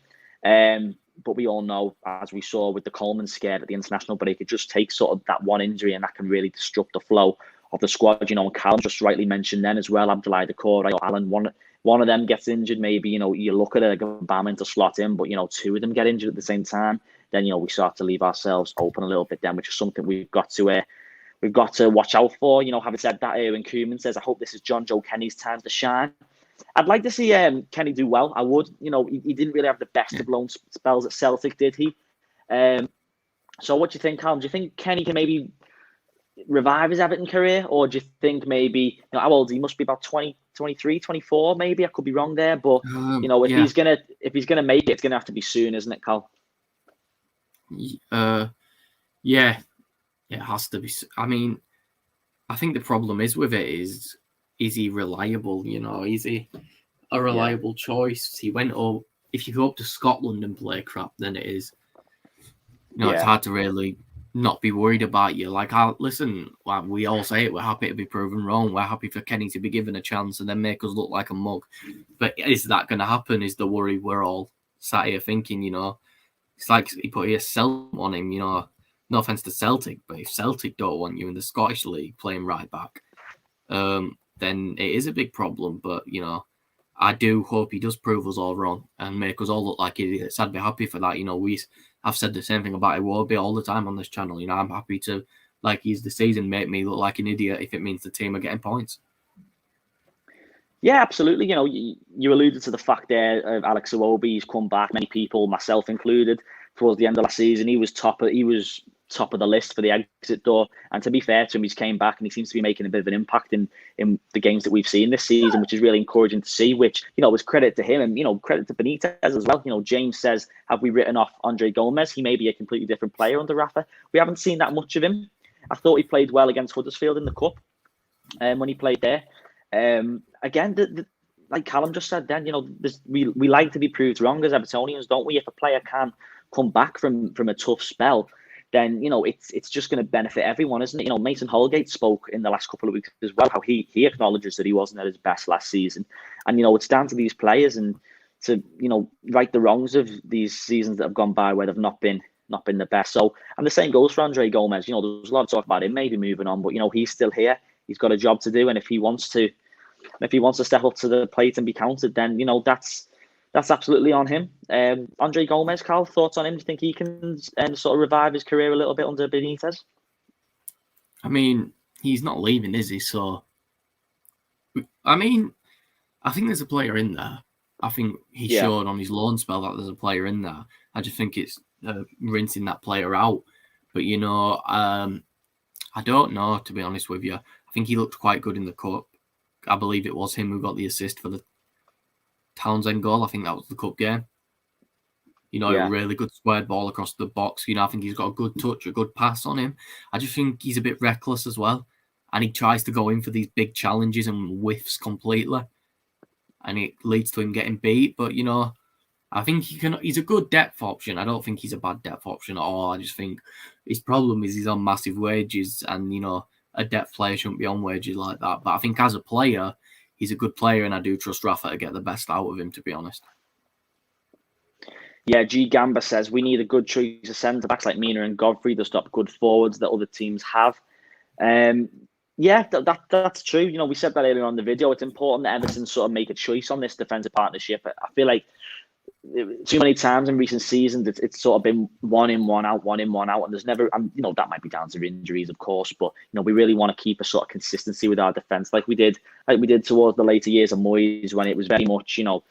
But we all know, as we saw with the Coleman scare at the international break, it just takes sort of that one injury, and that can really disrupt the flow of the squad. And Callum just rightly mentioned then as well, Abdoulaye Decore, or Alan, one of them gets injured, maybe, you look at a Gabamin to slot in, but, two of them get injured at the same time, then, we start to leave ourselves open a little bit then, which is something we've got to watch out for. Having said that, Erwin Koeman says, I hope this is John Joe Kenny's time to shine. I'd like to see Kenny do well. I would. He didn't really have the best of loan spells at Celtic, did he? So what do you think, Callum? Do you think Kenny can maybe revive his Everton career, or do you think maybe, how old he must be, about 20, 23, 24 maybe? I could be wrong there, but if he's gonna make it, it's gonna have to be soon, isn't it, Cal? Yeah, it has to be. I mean, I think the problem with it is he reliable? Is he a reliable choice? He went up. If you go up to Scotland and play crap, then it is. It's hard to really not be worried about you. We all say it, we're happy to be proven wrong. We're happy for Kenny to be given a chance and then make us look like a mug. But is that going to happen is the worry we're all sat here thinking, It's like he put a sell on him, no offence to Celtic, but if Celtic don't want you in the Scottish League playing right back, then it is a big problem. But, I do hope he does prove us all wrong and make us all look like idiots. I'd be happy for that. I've said the same thing about Iwobi all the time on this channel. You know, I'm happy to, like, he's the season, make me look like an idiot if it means the team are getting points. Yeah, absolutely. You know, you alluded to the fact there of Alex Iwobi. He's come back. Many people, myself included, towards the end of last season, he was top of the list for the exit door. And to be fair to him, he's came back and he seems to be making a bit of an impact in the games that we've seen this season, which is really encouraging to see. Which, you know, was credit to him and, you know, credit to Benitez as well. You know, James says, have we written off Andre Gomez? He may be a completely different player under Rafa. We haven't seen that much of him. I thought he played well against Huddersfield in the cup when he played there. Again, like Callum just said then, you know, we like to be proved wrong as Evertonians, don't we? If a player can come back from a tough spell, then, you know, it's just going to benefit everyone, isn't it? You know, Mason Holgate spoke in the last couple of weeks as well, how he acknowledges that he wasn't at his best last season. And, you know, it's down to these players and to, you know, right the wrongs of these seasons that have gone by where they've not been the best. So, and the same goes for Andre Gomez. You know, there's a lot of talk about him maybe moving on, but, you know, he's still here. He's got a job to do, and if he wants to step up to the plate and be counted, then, you know, that's absolutely on him. Andre Gomez, Carl, thoughts on him? Do you think he can sort of revive his career a little bit under Benitez? I mean, he's not leaving, is he? So, I mean, I think there's a player in there. I think he showed on his loan spell that there's a player in there. I just think it's rinsing that player out. But, you know, I don't know, to be honest with you. I think he looked quite good in the cup. I believe it was him who got the assist for the Townsend goal. I think that was the cup game. You know, a really good squared ball across the box. You know, I think he's got a good touch, a good pass on him. I just think he's a bit reckless as well. And he tries to go in for these big challenges and whiffs completely. And it leads to him getting beat. But, you know, I think he's a good depth option. I don't think he's a bad depth option at all. I just think his problem is he's on massive wages and, you know, a depth player shouldn't be on wages like that. But I think as a player, he's a good player, and I do trust Rafa to get the best out of him, to be honest. Yeah, G Gamba says we need a good choice of centre backs like Mina and Godfrey to stop good forwards that other teams have. Yeah, that's true. You know, we said that earlier on in the video. It's important that Everton sort of make a choice on this defensive partnership. I feel like too many times in recent seasons, it's sort of been one in, one out, and there's never, and you know, that might be down to injuries, of course, but you know, we really want to keep a sort of consistency with our defence, like we did towards the later years of Moyes, when it was very much, you know,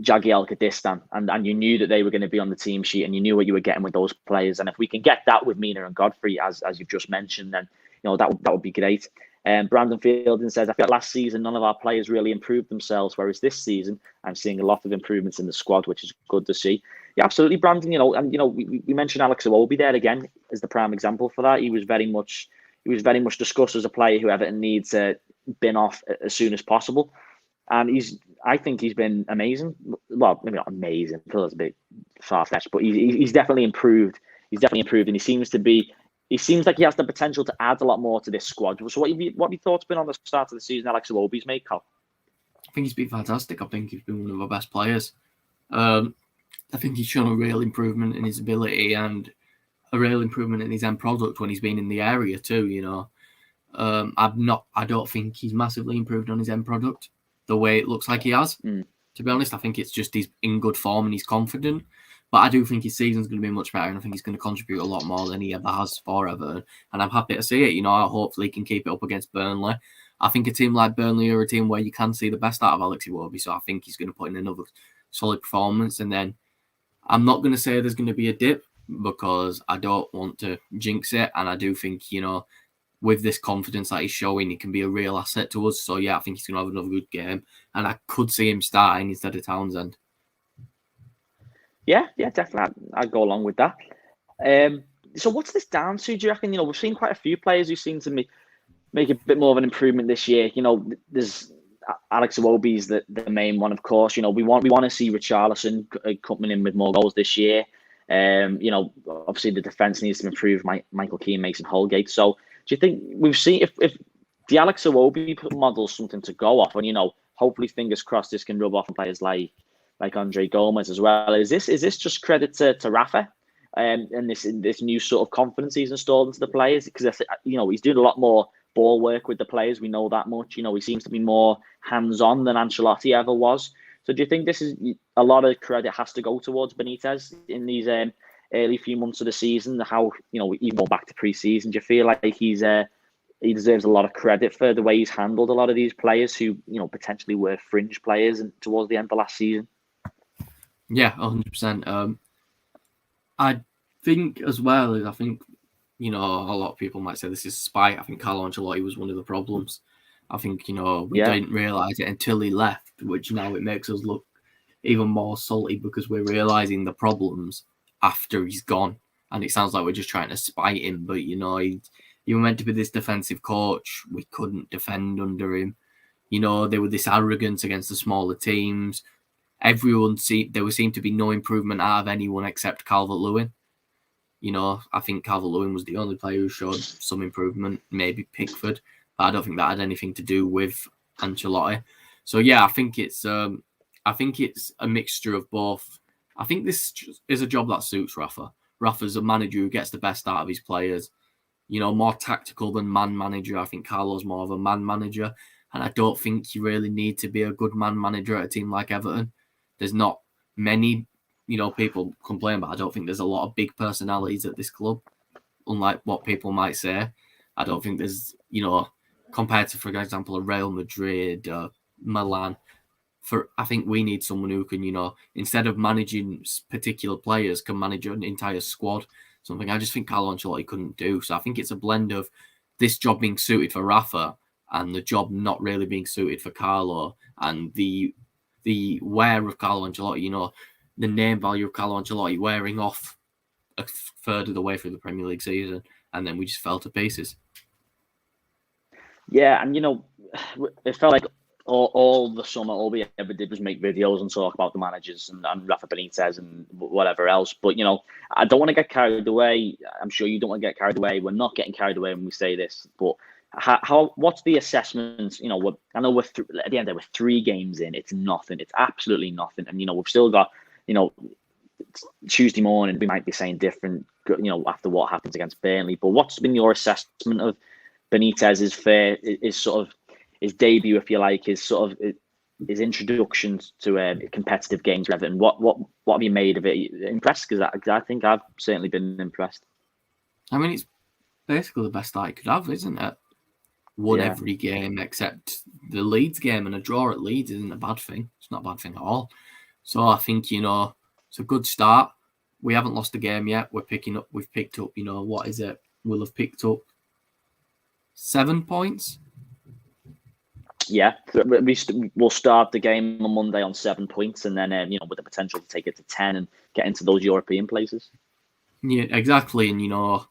Jagielka Kurdistan, and you knew that they were going to be on the team sheet, and you knew what you were getting with those players. And if we can get that with Mina and Godfrey, as you've just mentioned, then you know that would be great. Brandon Fielding says, I feel like last season none of our players really improved themselves, whereas this season I'm seeing a lot of improvements in the squad, which is good to see. Yeah, absolutely, Brandon. You know, and you know, we mentioned Alex Iwobi there again as the prime example for that. He was very much discussed as a player who Everton needs to bin off as soon as possible, and I think he's been amazing. Well, maybe not amazing, I feel that's a bit far-fetched, but he's definitely improved. He's definitely improved, and he seems like he has the potential to add a lot more to this squad. So what have your thoughts been on the start of the season Alex Iwobi's made, Carl? I think he's been fantastic. I think he's been one of our best players. I think he's shown a real improvement in his ability and a real improvement in his end product when he's been in the area too, you know. I don't think he's massively improved on his end product the way it looks like he has. To be honest, I think it's just he's in good form and he's confident. But I do think his season's going to be much better, and I think he's going to contribute a lot more than he ever has for Everton. And I'm happy to see it. You know, hopefully he can keep it up against Burnley. I think a team like Burnley are a team where you can see the best out of Alex Iwobi, so I think he's going to put in another solid performance. And then I'm not going to say there's going to be a dip because I don't want to jinx it. And I do think, you know, with this confidence that he's showing, he can be a real asset to us. So, yeah, I think he's going to have another good game. And I could see him starting instead of Townsend. Yeah, definitely. I'd go along with that. So what's this down to, do you reckon? You know, we've seen quite a few players who seem to make a bit more of an improvement this year. You know, there's Alex Iwobi's the main one, of course. You know, we want to see Richarlison coming in with more goals this year. You know, obviously the defence needs to improve. Michael Keane, Mason Holgate. So do you think we've seen if the Alex Iwobi model's something to go off, and you know, hopefully fingers crossed this can rub off on players like Andre Gomez as well. Is this just credit to Rafa and this new sort of confidence he's installed into the players? Because you know, he's doing a lot more ball work with the players. We know that much. You know, he seems to be more hands-on than Ancelotti ever was. So do you think this is a lot of credit has to go towards Benitez in early few months of the season, how, even going back to pre-season, do you feel like he deserves a lot of credit for the way he's handled a lot of these players who, potentially were fringe players and towards the end of last season? Yeah, 100%. I think as well, a lot of people might say this is spite. I think Carlo Ancelotti was one of the problems. I think, we didn't realise it until he left, which now it makes us look even more salty because we're realising the problems after he's gone. And it sounds like we're just trying to spite him, but, he were meant to be this defensive coach. We couldn't defend under him. There were this arrogance against the smaller teams. There seemed to be no improvement out of anyone except Calvert-Lewin. I think Calvert-Lewin was the only player who showed some improvement, maybe Pickford. But I don't think that had anything to do with Ancelotti. So yeah, I think it's a mixture of both. I think this is a job that suits Rafa. Rafa's a manager who gets the best out of his players. More tactical than man manager. I think Carlo's more of a man manager. And I don't think you really need to be a good man manager at a team like Everton. There's not many, people complain, but I don't think there's a lot of big personalities at this club, unlike what people might say. I don't think there's, compared to, for example, a Real Madrid, Milan, I think we need someone who can, instead of managing particular players, can manage an entire squad. Something I just think Carlo Ancelotti couldn't do. So I think it's a blend of this job being suited for Rafa and the job not really being suited for Carlo, and the wear of Carlo Ancelotti, the name value of Carlo Ancelotti wearing off a third of the way through the Premier League season, and then we just fell to pieces. Yeah, and it felt like all the summer, all we ever did was make videos and talk about the managers and Rafa Benitez and whatever else. But, I don't want to get carried away. I'm sure you don't want to get carried away. We're not getting carried away when we say this. But what's the assessment? I know at the end there were 3 games in. It's nothing. It's absolutely nothing. And, we've still got, Tuesday morning, we might be saying different, after what happens against Burnley. But what's been your assessment of Benitez's his debut, if you like, his introduction to competitive games for Everton? What have you made of it? Impressed? Because I think I've certainly been impressed. I mean, it's basically the best start he could have, isn't it? Won every game except the Leeds game, and a draw at Leeds isn't a bad thing. It's not a bad thing at all. So I think, it's a good start. We haven't lost a game yet. We've picked up, what is it? We'll have picked up 7 points. Yeah, we'll start the game on Monday on 7 points, and then with the potential to take it to 10 and get into those European places. Yeah, exactly. And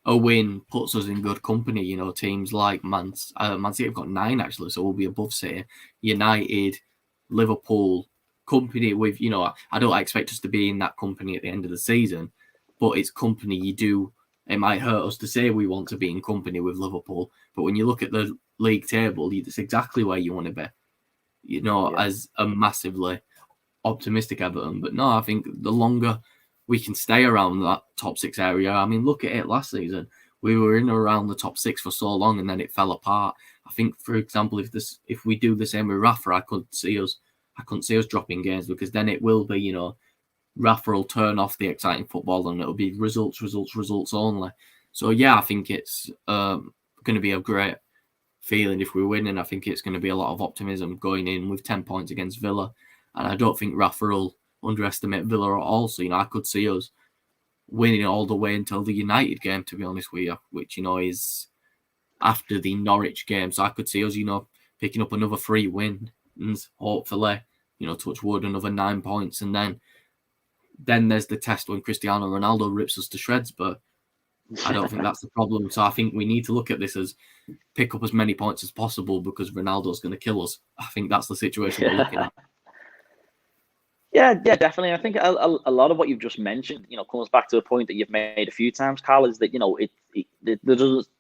a win puts us in good company. Teams like Man City have got 9 actually, so we'll be above City. United, Liverpool, company with I don't expect us to be in that company at the end of the season, but it's company it might hurt us to say we want to be in company with Liverpool, but when you look at the league table, it's exactly where you want to be, as a massively optimistic Everton. But no, I think the longer we can stay around that top 6 area, I mean, look at it last season. We were in around the top 6 for so long, and then it fell apart. I think, for example, if we do the same with Rafa, I couldn't see us dropping games, because then it will be, Rafa will turn off the exciting football and it'll be results only. So yeah, I think it's going to be a great feeling if we win, and I think it's going to be a lot of optimism going in with 10 points against Villa. And I don't think Rafa will underestimate Villa at all. So, I could see us winning all the way until the United game, to be honest with you, which, is after the Norwich game. So I could see us, picking up another 3 wins, hopefully, touch wood, another 9 points. And then there's the test when Cristiano Ronaldo rips us to shreds. But I don't think that's the problem. So I think we need to look at this as pick up as many points as possible, because Ronaldo's going to kill us. I think that's the situation we're looking at. Yeah, definitely. I think a lot of what you've just mentioned, comes back to a point that you've made a few times, Carl, is that,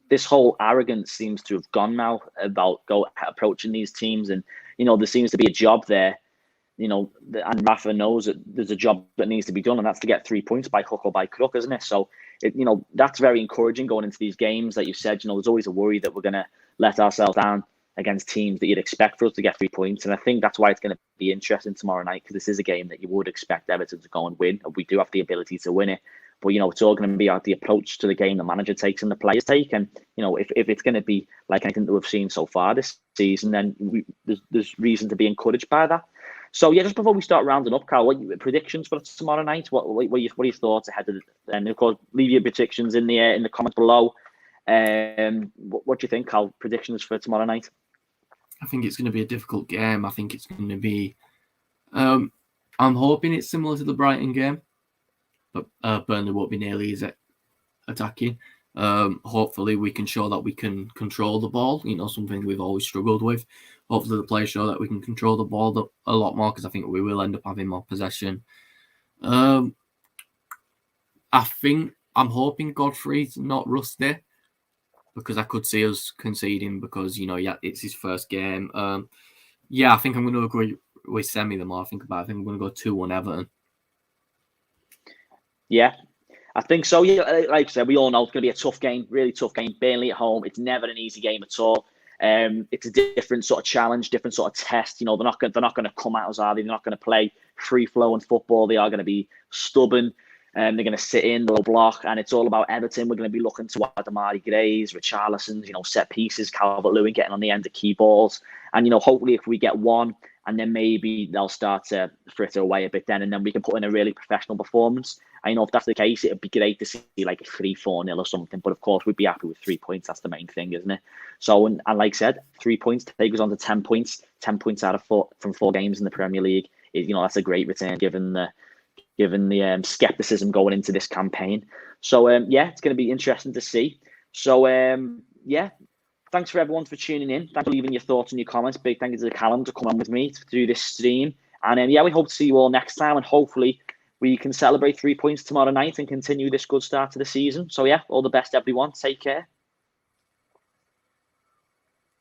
this whole arrogance seems to have gone now about approaching these teams. And, there seems to be a job there, and Rafa knows that there's a job that needs to be done, and that's to get 3 points by hook or by crook, isn't it? So, that's very encouraging going into these games. Like you said, there's always a worry that we're going to let ourselves down against teams that you'd expect for us to get 3 points. And I think that's why it's going to be interesting tomorrow night, because this is a game that you would expect Everton to go and win. We do have the ability to win it. But, it's all going to be about the approach to the game the manager takes and the players take. And, if it's going to be like anything that we've seen so far this season, then there's reason to be encouraged by that. So, yeah, just before we start rounding up, Carl, what predictions for tomorrow night? What are your thoughts ahead of it? And, of course, leave your predictions in the comments below. What do you think, Carl? Predictions for tomorrow night? I think it's going to be a difficult game. I think it's going to be... I'm hoping it's similar to the Brighton game, but Burnley won't be nearly as attacking. Hopefully we can show that we can control the ball, something we've always struggled with. Hopefully the players show that we can control the ball a lot more, because I think we will end up having more possession. I'm hoping Godfrey's not rusty, because I could see us conceding, because, it's his first game. I think I'm going to agree with Semi the more I think about it. I think I'm going to go 2-1 Everton. Yeah, I think so. Yeah, like I said, we all know it's going to be a tough game, really tough game. Burnley at home, it's never an easy game at all. It's a different sort of challenge, different sort of test. They're not going to come at us, are they? They're not going to play free-flowing football. They are going to be stubborn. They're going to sit in, they'll block, and it's all about Everton. We're going to be looking to Adamari Grays, Richarlison's, set pieces, Calvert-Lewin getting on the end of key balls. And, hopefully if we get one, and then maybe they'll start to fritter away a bit then, and then we can put in a really professional performance. I know if that's the case, it'd be great to see like a 3-4-0 or something. But of course, we'd be happy with 3 points. That's the main thing, isn't it? So, and like I said, 3 points to take us on to 10 points. 10 points out of 4 from 4 games in the Premier League. That's a great return given the skepticism going into this campaign. So, it's going to be interesting to see. So, thanks for everyone for tuning in. Thanks for leaving your thoughts and your comments. Big thank you to Callum to come on with me to do this stream. And we hope to see you all next time. And hopefully we can celebrate 3 points tomorrow night and continue this good start to the season. So, all the best, everyone. Take care.